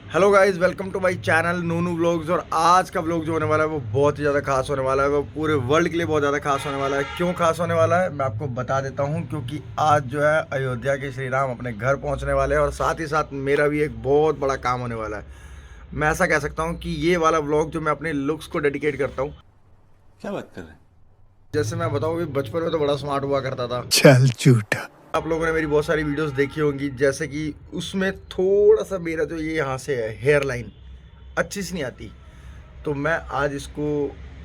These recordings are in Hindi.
Hello guys, welcome to my channel Nunu vlogs. और आज का व्लॉग जो होने वाला है वो बहुत ही ज़्यादा खास होने वाला है। वो पूरे वर्ल्ड के लिए बहुत ज़्यादा खास होने वाला है। क्यों खास होने वाला है मैं आपको बता देता हूँ। क्योंकि आज जो है अयोध्या के श्री राम अपने घर पहुँचने वाले हैं और साथ ही साथ मेरा भी एक बहुत बड़ा काम होने वाला है। मैं ऐसा कह सकता हूँ कि ये वाला व्लॉग जो मैं अपने लुक्स को डेडिकेट करता हूँ। क्या बात कर रहे हैं? जैसे मैं बताऊँ कि बचपन में तो बड़ा स्मार्ट हुआ करता था। चल झूठा। आप लोगों ने मेरी बहुत सारी वीडियोस देखी होंगी, जैसे कि उसमें थोड़ा सा मेरा जो ये यहाँ से है हेयर लाइन अच्छी सी नहीं आती। तो मैं आज इसको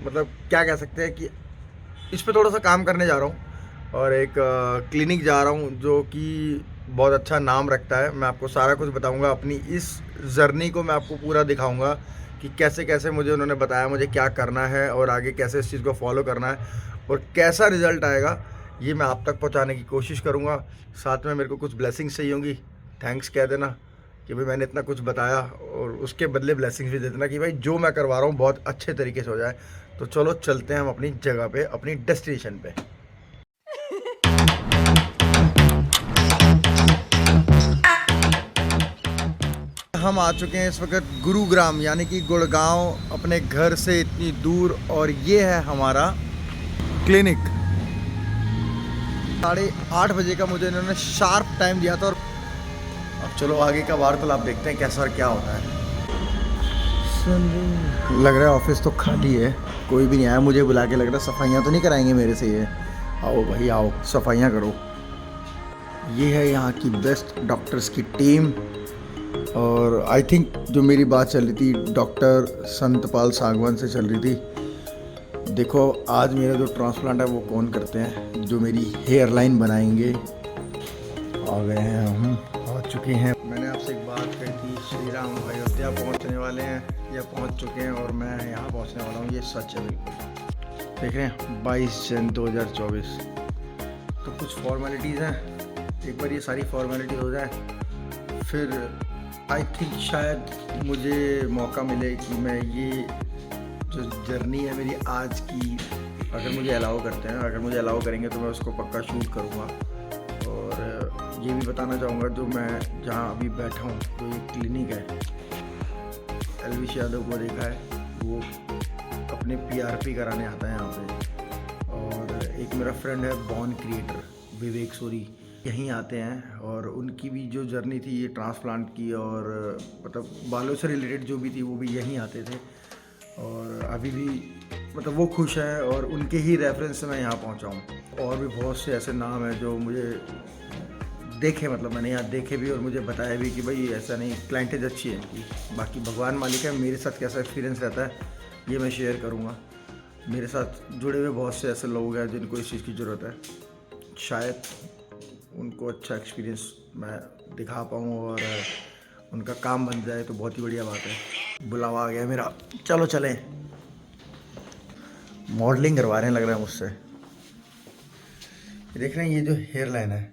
मतलब क्या कह सकते हैं कि इस पे थोड़ा सा काम करने जा रहा हूँ और एक क्लिनिक जा रहा हूँ जो कि बहुत अच्छा नाम रखता है। मैं आपको सारा कुछ बताऊँगा, अपनी इस जर्नी को मैं आपको पूरा दिखाऊँगा कि कैसे कैसे मुझे उन्होंने बताया मुझे क्या करना है और आगे कैसे इस चीज़ को फॉलो करना है और कैसा रिज़ल्ट आएगा ये मैं आप तक पहुँचाने की कोशिश करूँगा। साथ में मेरे को कुछ ब्लेसिंग्स चाहिए होंगी, थैंक्स कह देना कि भाई मैंने इतना कुछ बताया और उसके बदले ब्लेसिंग्स भी दे देना कि भाई जो मैं करवा रहा हूँ बहुत अच्छे तरीके से हो जाए। तो चलो चलते हैं हम अपनी जगह पे, अपनी डेस्टिनेशन पे। हम आ चुके हैं इस वक्त गुरुग्राम यानी कि गुड़गांव, अपने घर से इतनी दूर। और ये है हमारा क्लिनिक। 8:30 बजे का मुझे इन्होंने शार्प टाइम दिया था। और अब चलो आगे का वार्तालाप देखते हैं कैसा और क्या होता है। लग रहा है ऑफिस तो खाली है, कोई भी नहीं आया। मुझे बुला के लग रहा है सफाइयाँ तो नहीं कराएंगे मेरे से ये। आओ भाई आओ, सफाइयाँ करो। ये है यहाँ की बेस्ट डॉक्टर्स की टीम। और आई थिंक जो मेरी बात चल रही थी डॉक्टर संतपाल सांगवान से चल रही थी। देखो आज मेरा जो ट्रांसप्लांट है वो कौन करते हैं, जो मेरी हेयर लाइन बनाएंगे। आ गए हैं हम, आ चुके हैं। मैंने आपसे एक बात कही थी, श्री राम अयोध्या पहुंचने वाले हैं या पहुंच चुके हैं और मैं यहाँ पहुंचने वाला हूँ। ये सच है बिल्कुल। देख रहे हैं 22 जन 2024। तो कुछ फॉर्मेलिटीज़ हैं, एक बार ये सारी फॉर्मेलिटी हो जाए फिर आई थिंक शायद मुझे मौका मिले कि मैं ये जो जर्नी है मेरी आज की, अगर मुझे अलाउ करते हैं, अगर मुझे अलाउ करेंगे तो मैं उसको पक्का शूट करूँगा। और ये भी बताना चाहूँगा जो मैं जहाँ अभी बैठा हूँ तो ये क्लिनिक है, एलविश यादव को देखा है, वो अपने पीआरपी कराने आता है यहाँ पे। और एक मेरा फ्रेंड है बॉर्न क्रिएटर विवेक सूरी, यहीं आते हैं। और उनकी भी जो जर्नी थी ये ट्रांसप्लांट की और मतलब बालों से रिलेटेड जो भी थी वो भी यहीं आते थे। और अभी भी मतलब वो खुश हैं और उनके ही रेफरेंस से मैं यहाँ पहुँचा हूँ। और भी बहुत से ऐसे नाम हैं जो मुझे देखे, मतलब मैंने यहाँ देखे भी और मुझे बताया भी कि भाई ऐसा नहीं, क्लाइंटेज अच्छी है इनकी। बाकी भगवान मालिक है, मेरे साथ कैसा एक्सपीरियंस रहता है ये मैं शेयर करूँगा। मेरे साथ जुड़े हुए बहुत से ऐसे लोग हैं जिनको इस चीज़ की ज़रूरत है, शायद उनको अच्छा एक्सपीरियंस मैं दिखा पाऊँ और उनका काम बन जाए तो बहुत ही बढ़िया बात है। बुलावा आ गया मेरा, चलो चलें। मॉडलिंग करवा रहे हैं लग रहा है मुझसे। देख रहे हैं ये जो हेयर लाइन है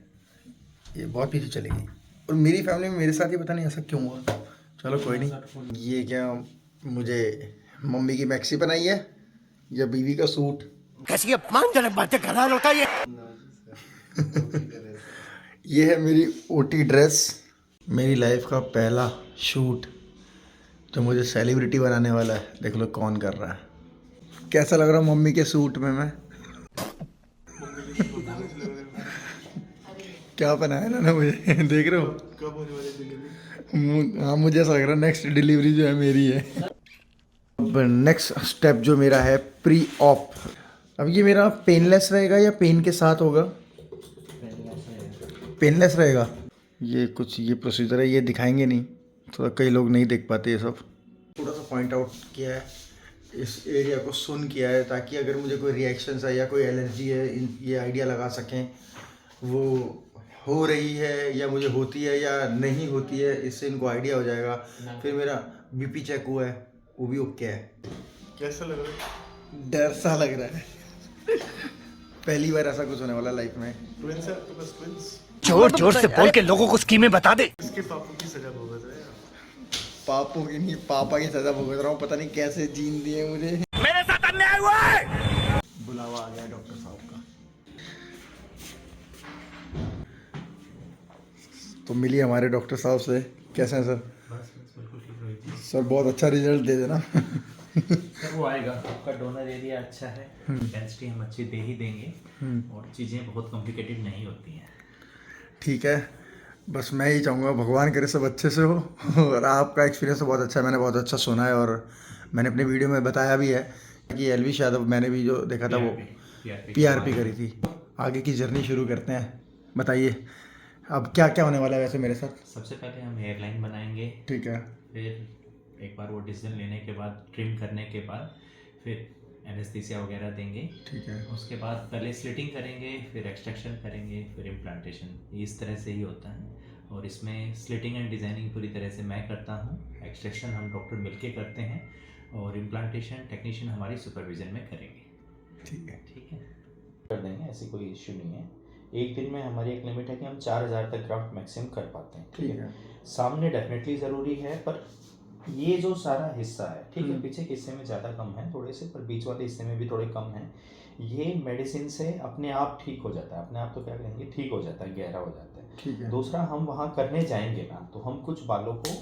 ये बहुत पीछे चलेगी और मेरी फैमिली में मेरे साथ ही पता नहीं ऐसा क्यों हुआ। चलो कोई नहीं। ये क्या मुझे मम्मी की मैक्सी बनाई है या बीवी का सूट? कैसी अपमानजनक बातें कर रहा लड़का ये। ये है मेरी ओटी ड्रेस, मेरी लाइफ का पहला शूट जो मुझे सेलिब्रिटी बनाने वाला है। देख लो कौन कर रहा है। कैसा लग रहा है मम्मी के सूट में मैं? क्या बनाया इन्होंने मुझे देख रहे हो? कब होने वाली डिलीवरी? हाँ मुझे ऐसा लग रहा है नेक्स्ट डिलीवरी जो है मेरी है। अब नेक्स्ट स्टेप जो मेरा है प्री ऑप। अब ये मेरा पेनलेस रहेगा या पेन के साथ होगा? पेनलेस रहेगा। ये कुछ ये प्रोसीजर है, ये दिखाएंगे नहीं, तो कई लोग नहीं देख पाते ये सब। थोड़ा सा पॉइंट आउट किया है, इस एरिया को सुन किया है ताकि अगर मुझे कोई रिएक्शंस है या कोई एलर्जी है ये आइडिया लगा सकें वो हो रही है या मुझे होती है या नहीं होती है, इससे इनको आइडिया हो जाएगा। फिर मेरा बीपी चेक हुआ है वो भी ओके है। कैसा लग रहा है? डर सा लग रहा है। पहली बार ऐसा कुछ होने वाला लाइफ में। ट्विंस है आपके पास? ट्विंस जोर जोर से बोल के लोगों को स्कीमें बता दे। इसके पापों की सजा भुगत रहे हैं। पापों की नहीं, पापा की सजा भुगत रहा हूँ। पता नहीं कैसे जीन दिए मुझे। मेरे साथ अन्याय हुआ है। बुलावा आ गया डॉक्टर साहब का। तो मिली हमारे डॉक्टर साहब से। कैसे हैं सर? सर बहुत अच्छा रिजल्ट दे देना। सर वो आएगा, आपका डोनर एरिया अच्छा है, डेंसिटी हम अच्छी दे ही देंगे और चीज़ें बहुत कॉम्प्लिकेटेड नहीं होती हैं। ठीक है, बस मैं ही चाहूँगा भगवान करे सब अच्छे से हो। और आपका एक्सपीरियंस तो बहुत अच्छा है, मैंने बहुत अच्छा सुना है और मैंने अपने वीडियो में बताया भी है कि एलविश यादव मैंने भी जो देखा था वो पीआरपी करी थी। आगे की जर्नी शुरू करते हैं, बताइए अब क्या क्या होने वाला है वैसे मेरे साथ। सबसे पहले हम हेयरलाइन बनाएंगे, ठीक है, फिर एक बार वो डिसीजन लेने के बाद, ट्रिम करने के बाद फिर एनेस्थीसिया वगैरह देंगे। ठीक है, उसके बाद पहले स्लिटिंग करेंगे, फिर एक्सट्रैक्शन करेंगे, फिर इम्प्लांटेशन। इस तरह से ही होता है और इसमें स्लिटिंग एंड डिज़ाइनिंग पूरी तरह से मैं करता हूँ, एक्सट्रैक्शन हम डॉक्टर मिलके करते हैं और इम्प्लांटेशन टेक्नीशियन हमारी सुपरविजन में करेंगे। ठीक है, ठीक है, कर देंगे, ऐसी कोई इश्यू नहीं है। एक दिन में हमारी एक लिमिट है कि हम 4000 तक ग्राफ्ट मैक्सिमम कर पाते हैं। ठीक है, सामने डेफिनेटली ज़रूरी है, पर ये जो सारा हिस्सा है, ठीक है, पीछे के हिस्से में ज़्यादा कम है थोड़े से, पर बीच वाले हिस्से में भी थोड़े कम है। ये मेडिसिन से अपने आप ठीक हो जाता है, अपने आप तो क्या कहेंगे, ठीक हो जाता है, गहरा हो जाता है। ठीक है। दूसरा, हम वहाँ करने जाएंगे ना तो हम कुछ बालों को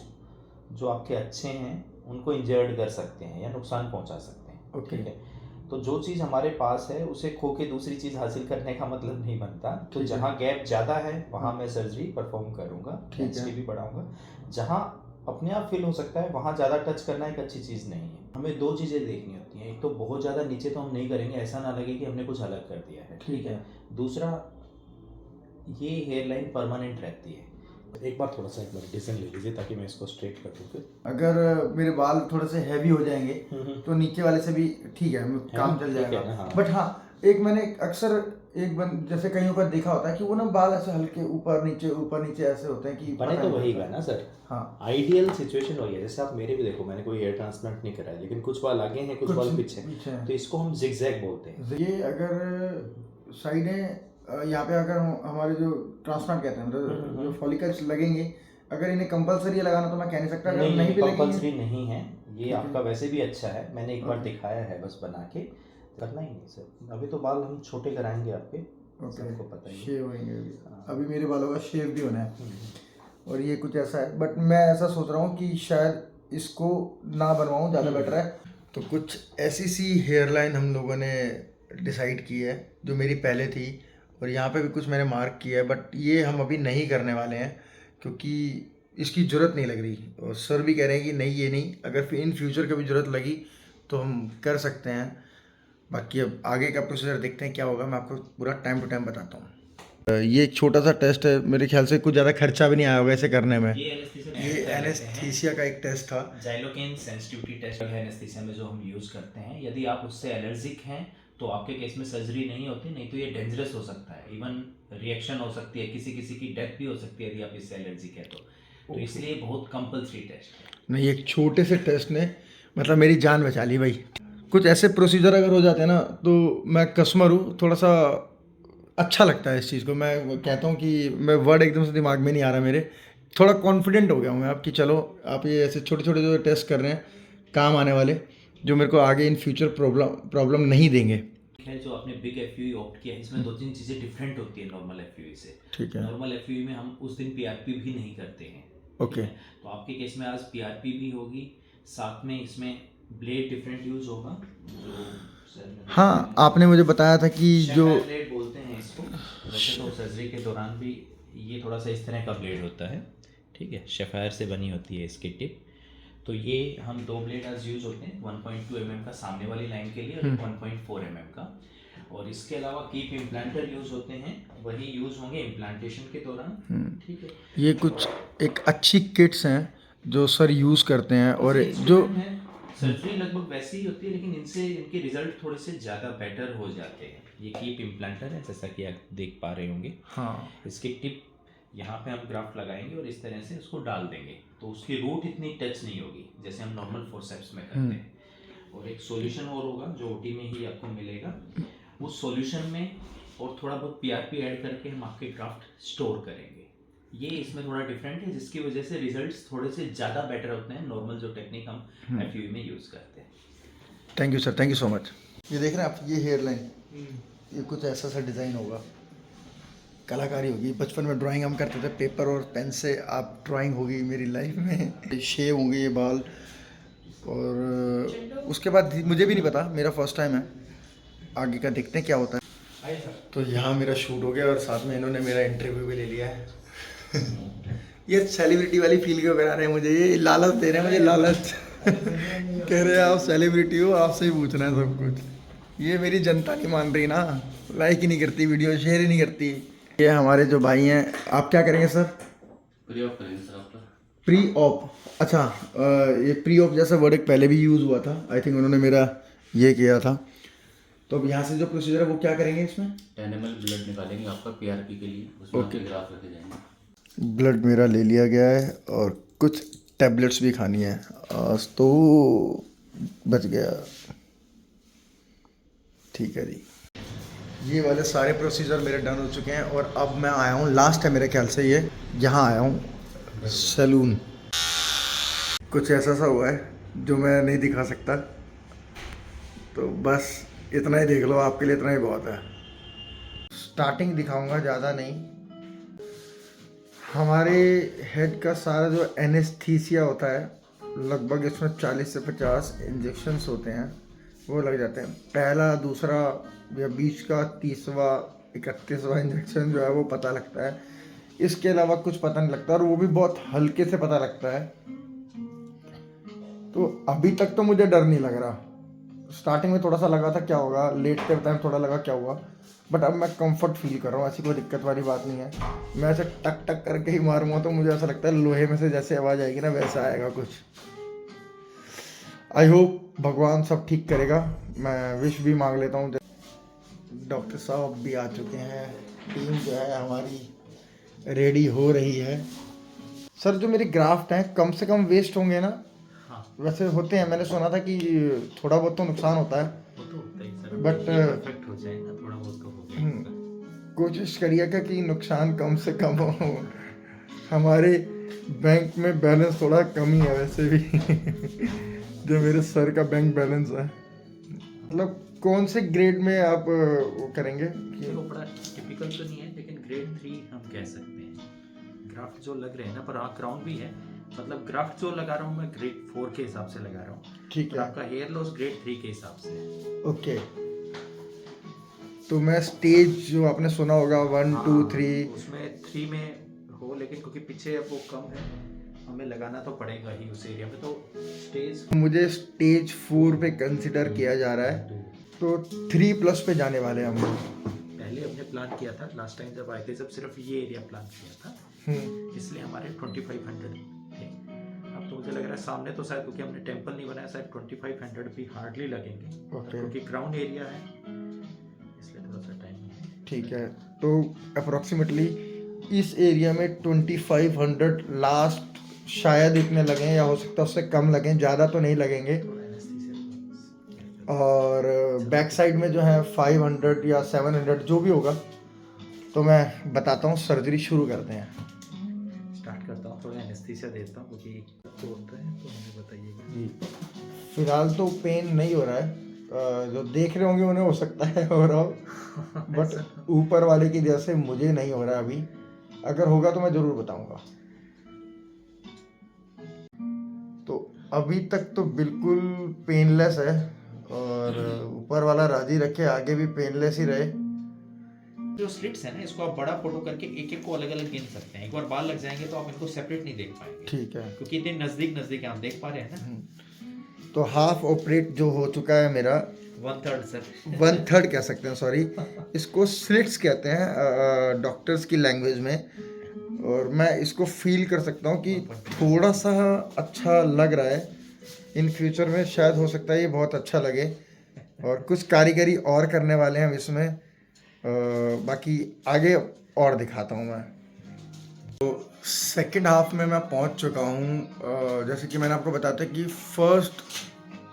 जो आपके अच्छे हैं उनको इंजर्ड कर सकते हैं या नुकसान पहुँचा सकते हैं। ओके। ठीक है, तो जो चीज़ हमारे पास है उसे खो के दूसरी चीज़ हासिल करने का मतलब नहीं बनता। तो जहाँ गैप ज़्यादा है वहाँ मैं सर्जरी परफॉर्म करूँगा, डेंसिटी भी बढ़ाऊँगा। जहाँ अपने आप फील हो सकता है वहाँ ज़्यादा टच करना एक अच्छी चीज़ नहीं है। हमें दो चीज़ें देखनी होती हैं, एक तो बहुत ज़्यादा नीचे तो हम नहीं करेंगे, ऐसा ना लगे कि हमने कुछ अलग कर दिया है। ठीक है, दूसरा ये हेयर लाइन परमानेंट रहती है। एक बार थोड़ा सा एक बार डिसीजन ले लीजिए ताकि मैं इसको स्ट्रेट कर दूँ। फिर अगर मेरे बाल थोड़े से हैवी हो जाएंगे तो नीचे वाले से भी ठीक है, काम चल ठीक है जाएगा। ना, हाँ। बट हाँ, एक मैंने अक्सर एक बन जैसे कहीं पर देखा होता है कि वो ना बाल ऐसे हल्के ऊपर नीचे ऐसे होते हैं कि बने पता तो नहीं वही चलता। का ना सर। हाँ, आइडियल सिचुएशन वही है। जैसे आप मेरे भी देखो, मैंने कोई हेयर ट्रांसप्लांट नहीं कराया, लेकिन कुछ बाल आगे हैं, कुछ बाल पीछे हैं। तो इसको हम जिगजैग बोलते हैं। ये अगर साइडें यहाँ पे अगर हमारे जो ट्रांसप्लांट कहते हैं मतलब जो फॉलिकल्स लगेंगे, अगर इन्हें कंपलसरी लगाना तो मैं कह नहीं सकता। अगर नहीं भी कंपल्सरी लगेंगे नहीं है, ये आपका वैसे भी अच्छा है, मैंने एक बार दिखाया है बस बना के, करना ही नहीं सर। अभी तो बाल हम छोटे कराएंगे आपके, सबको पता ही है। शेव होंगे अभी मेरे बालों का शेव भी होना है और ये कुछ ऐसा है। बट मैं ऐसा सोच रहा हूँ कि शायद इसको ना बनवाऊँ, ज़्यादा बेटर है। तो कुछ ऐसी सी हेयर लाइन हम लोगों ने डिसाइड की है जो मेरी पहले थी और यहाँ पे भी कुछ मैंने मार्क किया है, बट ये हम अभी नहीं करने वाले हैं क्योंकि इसकी ज़रूरत नहीं लग रही। और सर भी कह रहे हैं कि नहीं, ये नहीं, अगर इन फ्यूचर कभी ज़रूरत लगी तो हम कर सकते हैं। बाकी अब आगे का प्रोसीजर देखते हैं क्या होगा, मैं आपको पूरा टाइम टू टाइम बताता हूँ। ये एक छोटा सा टेस्ट है, मेरे ख्याल से कुछ ज़्यादा खर्चा भी नहीं आया होगा इसे करने में। ये एनेस्थीसिया का एक टेस्ट था, जाइलोकेन सेंसिटिविटी टेस्ट है एनेस्थीसिया में जो हम यूज़ करते हैं। यदि आप उससे एलर्जिक हैं तो आपके केस में सर्जरी नहीं होती, नहीं तो ये डेंजरस हो सकता है, इवन रिएक्शन हो सकती है, किसी की डेथ भी हो सकती है यदि आप इससे एलर्जिक है तो इसलिए बहुत कंपल्सरी टेस्ट है। नहीं, एक छोटे से टेस्ट ने मतलब मेरी जान बचा ली भाई। कुछ ऐसे प्रोसीजर अगर हो जाते हैं ना तो मैं कस्टमर हूँ, थोड़ा सा अच्छा लगता है इस चीज़ को। मैं कहता हूँ कि मैं वर्ड एकदम से दिमाग में नहीं आ रहा मेरे, थोड़ा कॉन्फिडेंट हो गया हूँ मैं अब कि चलो आप ये ऐसे छोटे छोटे जो टेस्ट कर रहे हैं काम आने वाले, जो मेरे को आगे इन फ्यूचर प्रॉब्लम नहीं देंगे। है जो आपने बिग एफयूई ऑप्ट किया है, इसमें दो तीन चीज़ें डिफरेंट होती है नॉर्मल एफयूई से। ठीक है, नॉर्मल एफयूई में हम उस दिन पीआरपी भी नहीं करते हैं। ओके। तो आपके केस में आज पीआरपी भी होगी, साथ में इसमें ब्लेड डिफरेंट यूज होगा। हाँ, आपने मुझे बताया था कि जो ब्लेड बोलते हैं इसको, वैसे तो सर्जरी के दौरान भी ये थोड़ा सा इस तरह का ब्लेड होता है। ठीक है, शेफायर से बनी होती है इसकी टिप। तो ये हम दो ब्लेड आज यूज होते हैं, 1.2 mm का सामने वाली लाइन के लिए और 1.4 mm का। और इसके अलावा कीप इम्प्लांटर यूज होते हैं, वही यूज होंगे इम्प्लांटेशन के दौरान। ठीक है, ये कुछ एक अच्छी किट्स हैं जो सर यूज़ करते हैं और जो सर्जरी लगभग वैसी ही होती है, लेकिन इनसे इनके रिजल्ट थोड़े से ज़्यादा बेटर हो जाते हैं। ये कीप इम्प्लांटर है जैसा कि आप देख पा रहे होंगे। हाँ, इसकी टिप यहाँ पे हम ग्राफ्ट लगाएंगे और इस तरह से उसको डाल देंगे, तो उसकी रूट इतनी टच नहीं होगी जैसे हम नॉर्मल फोर्सेप्स में करते हैं। और एक सॉल्यूशन और होगा जो ओटी में ही आपको मिलेगा, उस सॉल्यूशन में और थोड़ा बहुत पीआरपी ऐड करके हम आपके ग्राफ्ट स्टोर करेंगे। ये इसमें थोड़ा डिफरेंट है, जिसकी वजह से रिजल्ट्स थोड़े से ज़्यादा बेटर होते हैं नॉर्मल जो टेक्निक हम एफयूई में यूज़ करते हैं। Thank you sir, thank you so much. ये देख रहे हैं आप, ये हेयर लाइन, ये कुछ ऐसा सा डिज़ाइन होगा, कलाकारी होगी। बचपन में ड्राइंग हम करते थे पेपर और पेन से, आप ड्राइंग होगी मेरी लाइफ में। शेव होंगे ये बाल, और उसके बाद मुझे भी नहीं पता, मेरा फर्स्ट टाइम है, आगे का देखते हैं क्या होता है। तो यहाँ मेरा शूट हो गया और साथ में इन्होंने मेरा इंटरव्यू भी ले लिया है। ये सेलिब्रिटी वाली फील क्यों करा रहे हैं मुझे, ये लालच दे रहे हैं मुझे, लालच। कह रहे हैं आप सेलिब्रिटी हो, आपसे ही पूछना है सब कुछ। ये मेरी जनता नहीं मान रही ना, लाइक ही नहीं करती वीडियो, शेयर ही नहीं करती। ये हमारे जो भाई हैं, आप क्या करेंगे सर? प्री ऑफ करेंगे सर आपका। प्री ऑप, अच्छा ये प्री ऑप जैसा वर्ड एक पहले भी यूज़ हुआ था, आई थिंक उन्होंने मेरा ये किया था। तो अब यहाँ से जो प्रोसीजर है वो क्या करेंगे इसमें? 10 ml ब्लड निकालेंगे आपका पीआरपी के लिए, उसमें आपके ग्राफ रखे जाएंगे। ब्लड मेरा ले लिया गया है और कुछ टैबलेट्स भी खानी है, आज तो बच गया। ठीक है जी, ये वाले सारे प्रोसीजर मेरे डन हो चुके हैं और अब मैं आया हूँ, लास्ट है मेरे ख्याल से ये, यहाँ आया हूँ सैलून। कुछ ऐसा सा हुआ है जो मैं नहीं दिखा सकता, तो बस इतना ही देख लो, आपके लिए इतना ही बहुत है। स्टार्टिंग दिखाऊंगा, ज़्यादा नहीं। हमारे हेड का सारा जो एनेस्थीसिया होता है, लगभग इसमें 40 से 50 इंजेक्शंस होते हैं, वो लग जाते हैं। पहला, दूसरा या बीच का 30वां 31वां इंजेक्शन जो है वो पता लगता है, इसके अलावा कुछ पता नहीं लगता और वो भी बहुत हल्के से पता लगता है। तो अभी तक तो मुझे डर नहीं लग रहा, स्टार्टिंग में थोड़ा सा लगा था क्या होगा, लेटते टाइम थोड़ा लगा क्या हुआ, बट अब मैं कंफर्ट फील कर रहा हूँ, ऐसी कोई दिक्कत वाली बात नहीं है। मैं ऐसे टक टक करके ही मारूंगा तो मुझे ऐसा लगता है लोहे में से जैसे आवाज़ आएगी ना वैसा आएगा कुछ। आई होप भगवान सब ठीक करेगा, मैं विश भी मांग लेता हूँ। डॉक्टर साहब भी आ चुके हैं, टीम जो है हमारी रेडी हो रही है। सर जो मेरे ग्राफ्ट हैं कम से कम वेस्ट होंगे ना? हाँ, वैसे होते हैं, मैंने सुना था कि थोड़ा बहुत तो नुकसान होता है, वो तो होता ही सर, बट परफेक्ट हो जाएगा, थोड़ा बहुत तो हो जाएगा। कोशिश करिएगा कि नुकसान कम से कम हो। हमारे बैंक में बैलेंस थोड़ा कम ही है वैसे भी। जो मेरे सर का बैंक बैलेंस है। मतलब कौन से ग्रेड में आप वो करेंगे? वो बड़ा टिपिकल तो नहीं है, लेकिन ग्रेड 3 हम कह सकते हैं। ग्राफ्ट जो लग रहे हैं ना, पर हाँ क्राउन भी है, मतलब ग्राफ्ट जो लगा रहा हूँ मैं ग्रेड 4 के हिसाब से लगा रहा हूँ। ठीक है, आपका हेयर लॉस ग्रेड 3 के हिसाब से। ओके। तो मैं स्टेज जो आपने सुना होगा 1 2 3, उसमें 3 में हो, लेकिन क्योंकि पीछे अब वो कम है, हमें लगाना तो पड़ेगा ही उस एरिया में। तो स्टेज, मुझे स्टेज 4 पे कंसिडर किया जा रहा है, तो 3+ पे जाने वाले हैं हम। पहले हमने प्लान किया था लास्ट टाइम जब आए थे, जब सिर्फ ये एरिया प्लान किया था, इसलिए हमारे 2500 थे। अब तो मुझे लग रहा है सामने तो शायद, क्योंकि हमने टेंपल नहीं बनाया, शायद 2500 भी हार्डली लगेंगे, क्योंकि ग्राउंड एरिया है, इसलिए थोड़ा सा टाइम। ठीक है, तो अप्रोक्सीमेटली इस एरिया में 2500 लास्ट, शायद इतने लगें या हो सकता है उससे कम लगें, ज़्यादा तो नहीं लगेंगे। और बैक साइड में जो है 500 या 700 जो भी होगा, तो मैं बताता हूँ। सर्जरी शुरू करते हैं, स्टार्ट करता हूँ, थोड़ा एनेस्थीसिया देता हूँ क्योंकि तो होता है, तो हमें बताइएगा जी। फिलहाल तो पेन नहीं हो रहा है, जो देख रहे होंगे उन्हें हो सकता है हो रहा हो, बट ऊपर वाले की वजह से मुझे नहीं हो रहा अभी। अगर होगा तो मैं ज़रूर बताऊंगा। तो अभी तक तो बिल्कुल पेनलेस है और ऊपर वाला राजी रखे आगे भी पेनलेस ही रहे। जो स्लिट्स है ना, इसको आप बड़ा फोटो करके एक एक को अलग अलग गिन सकते हैं। एक बार बाल लग जाएंगे तो आप इनको सेपरेट नहीं देख पाएंगे, ठीक है, क्योंकि इतने नजदीक नजदीक आप देख पा रहे हैं ना। तो हाफ ऑपरेट जो हो चुका है मेरा, 1/3 सर, 1/3 कह सकते हैं, सॉरी, इसको स्लिट्स कहते हैं डॉक्टर्स की लैंग्वेज में। और मैं इसको फील कर सकता हूँ कि थोड़ा सा अच्छा लग रहा है। इन फ्यूचर में शायद हो सकता है ये बहुत अच्छा लगे, और कुछ कारीगरी और करने वाले हैं हम इसमें, बाकी आगे और दिखाता हूँ मैं। तो सेकंड हाफ में मैं पहुँच चुका हूँ। जैसे कि मैंने आपको बताया था कि फर्स्ट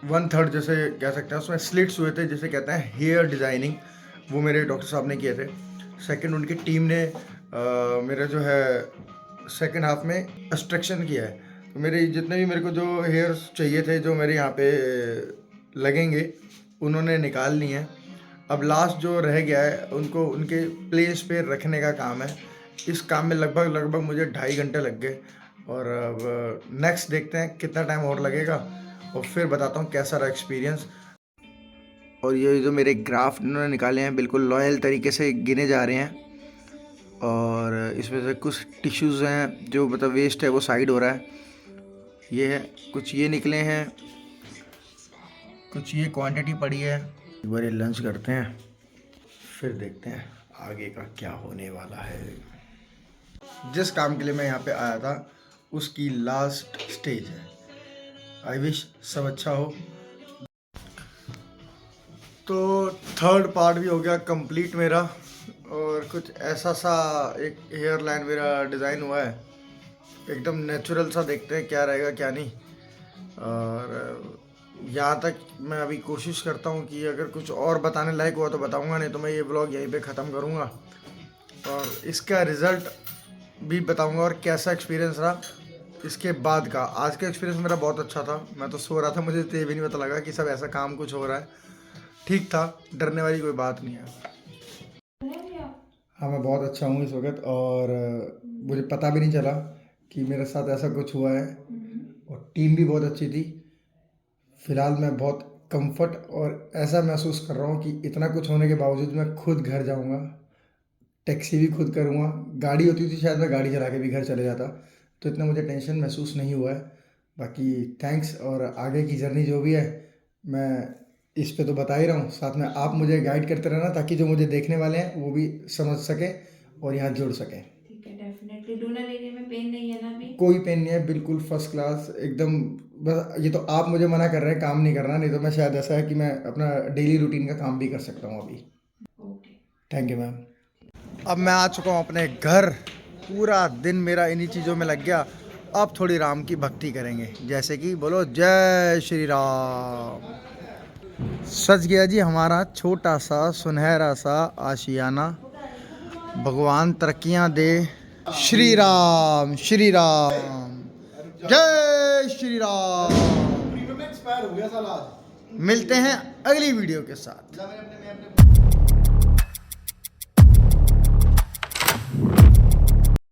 1/3 जैसे कह सकते हैं, उसमें स्लिट्स हुए थे, जिसे कहते हैं हेयर डिज़ाइनिंग, वो मेरे डॉक्टर साहब ने किए थे। सेकंड उनकी टीम ने मेरा जो है सेकंड हाफ में एक्सट्रैक्शन किया है। तो मेरे जितने भी मेरे को जो हेयर्स चाहिए थे जो मेरे यहाँ पे लगेंगे, उन्होंने निकाल लिए हैं। अब लास्ट जो रह गया है उनको उनके प्लेस पे रखने का काम है। इस काम में लगभग मुझे 2.5 घंटे लग गए, और अब नेक्स्ट देखते हैं कितना टाइम और लगेगा। और फिर बताता हूँ कैसा रहा एक्सपीरियंस। और ये जो मेरे ग्राफ इन्होंने निकाले हैं बिल्कुल लॉयल तरीके से गिने जा रहे हैं, और इसमें से कुछ टिश्यूज़ हैं जो मतलब वेस्ट है वो साइड हो रहा है। ये है, कुछ ये निकले हैं, कुछ ये क्वांटिटी पड़ी है। एक बार लंच करते हैं फिर देखते हैं आगे का क्या होने वाला है। जिस काम के लिए मैं यहाँ पे आया था उसकी लास्ट स्टेज है। आई विश सब अच्छा हो। तो थर्ड पार्ट भी हो गया कंप्लीट मेरा, और कुछ ऐसा सा एक हेयर लाइन मेरा डिज़ाइन हुआ है, एकदम नेचुरल सा। देखते हैं क्या रहेगा क्या नहीं। और यहाँ तक मैं अभी कोशिश करता हूँ कि अगर कुछ और बताने लायक हुआ तो बताऊँगा, नहीं तो मैं ये व्लॉग यहीं पे ख़त्म करूँगा और इसका रिज़ल्ट भी बताऊँगा और कैसा एक्सपीरियंस रहा इसके बाद का। आज का एक्सपीरियंस मेरा बहुत अच्छा था। मैं तो सो रहा था, मुझे तो ये भी नहीं पता लगा कि सब ऐसा काम कुछ हो रहा है। ठीक था, डरने वाली कोई बात नहीं है। हाँ, मैं बहुत अच्छा हूँ इस वक्त, और मुझे पता भी नहीं चला कि मेरे साथ ऐसा कुछ हुआ है, और टीम भी बहुत अच्छी थी। फ़िलहाल मैं बहुत कंफर्ट और ऐसा महसूस कर रहा हूँ कि इतना कुछ होने के बावजूद मैं खुद घर जाऊँगा, टैक्सी भी खुद करूँगा। गाड़ी होती थी शायद मैं गाड़ी चला के भी घर चले जाता, तो इतना मुझे टेंशन महसूस नहीं हुआ है। बाकी थैंक्स, और आगे की जर्नी जो भी है मैं इस पे तो बता ही रहा हूँ, साथ में आप मुझे गाइड करते रहना ताकि जो मुझे देखने वाले हैं वो भी समझ सके और यहाँ जुड़ सके। ठीक है, डेफिनेटली। डोनर एरिया में पेन नहीं है ना अभी? कोई पेन नहीं है, बिल्कुल फर्स्ट क्लास एकदम। बस ये तो आप मुझे मना कर रहे हैं काम नहीं करना, नहीं तो मैं शायद ऐसा है कि मैं अपना डेली रूटीन का काम भी कर सकता हूँ अभी। Okay, thank you ma'am. अब मैं आ चुका हूँ अपने घर। पूरा दिन मेरा इन्हीं चीज़ों में लग गया। अब थोड़ी राम की भक्ति करेंगे, जैसे कि बोलो जय श्री राम। सज गया जी हमारा छोटा सा सुनहरा सा आशियाना। भगवान तरक्कियां दे। श्री राम श्री राम, जय श्री राम। मिलते हैं अगली वीडियो के साथ।